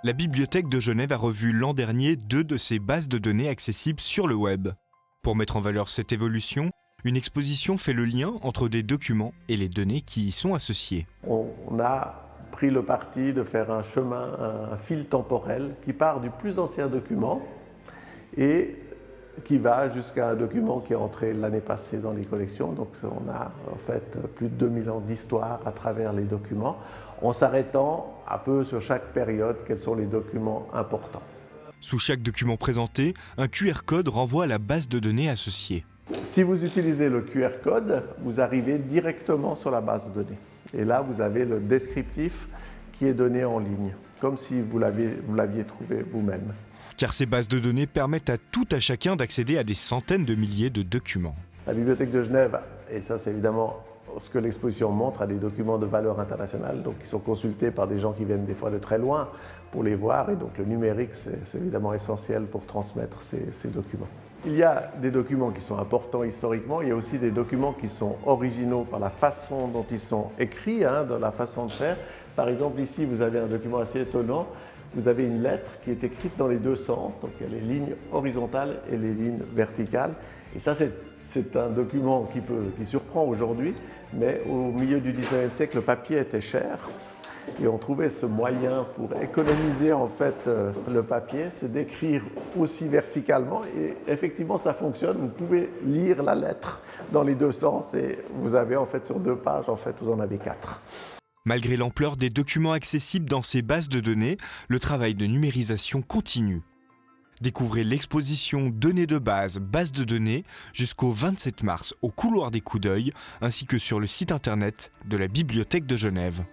La Bibliothèque de Genève a revu l'an dernier 2 de ses bases de données accessibles sur le web. Pour mettre en valeur cette évolution, une exposition fait le lien entre des documents et les données qui y sont associées. On a pris le parti de faire un chemin, un fil temporel qui part du plus ancien document et qui va jusqu'à un document qui est entré l'année passée dans les collections. Donc on a en fait plus de 2000 ans d'histoire à travers les documents, en s'arrêtant un peu sur chaque période, quels sont les documents importants. Sous chaque document présenté, un QR code renvoie à la base de données associée. Si vous utilisez le QR code, vous arrivez directement sur la base de données. Et là, vous avez le descriptif qui est donné en ligne, comme si vous l'aviez trouvé vous-même. Car ces bases de données permettent à tout à chacun d'accéder à des centaines de milliers de documents. La Bibliothèque de Genève, et ça c'est évidemment ce que l'exposition montre, a des documents de valeur internationale, donc qui sont consultés par des gens qui viennent des fois de très loin pour les voir, et donc le numérique c'est évidemment essentiel pour transmettre ces documents. Il y a des documents qui sont importants historiquement, il y a aussi des documents qui sont originaux par la façon dont ils sont écrits, dans la façon de faire. Par exemple ici vous avez un document assez étonnant, vous avez une lettre qui est écrite dans les deux sens, donc il y a les lignes horizontales et les lignes verticales. Et ça c'est un document qui surprend aujourd'hui, mais au milieu du 19e siècle, le papier était cher. Et on trouvait ce moyen pour économiser en fait le papier, c'est d'écrire aussi verticalement. Et effectivement, ça fonctionne. Vous pouvez lire la lettre dans les deux sens et vous avez en fait sur 2 pages, en fait, vous en avez 4. Malgré l'ampleur des documents accessibles dans ces bases de données, le travail de numérisation continue. Découvrez l'exposition Données de base, base de données jusqu'au 27 mars au couloir des Coups d'œil ainsi que sur le site internet de la Bibliothèque de Genève.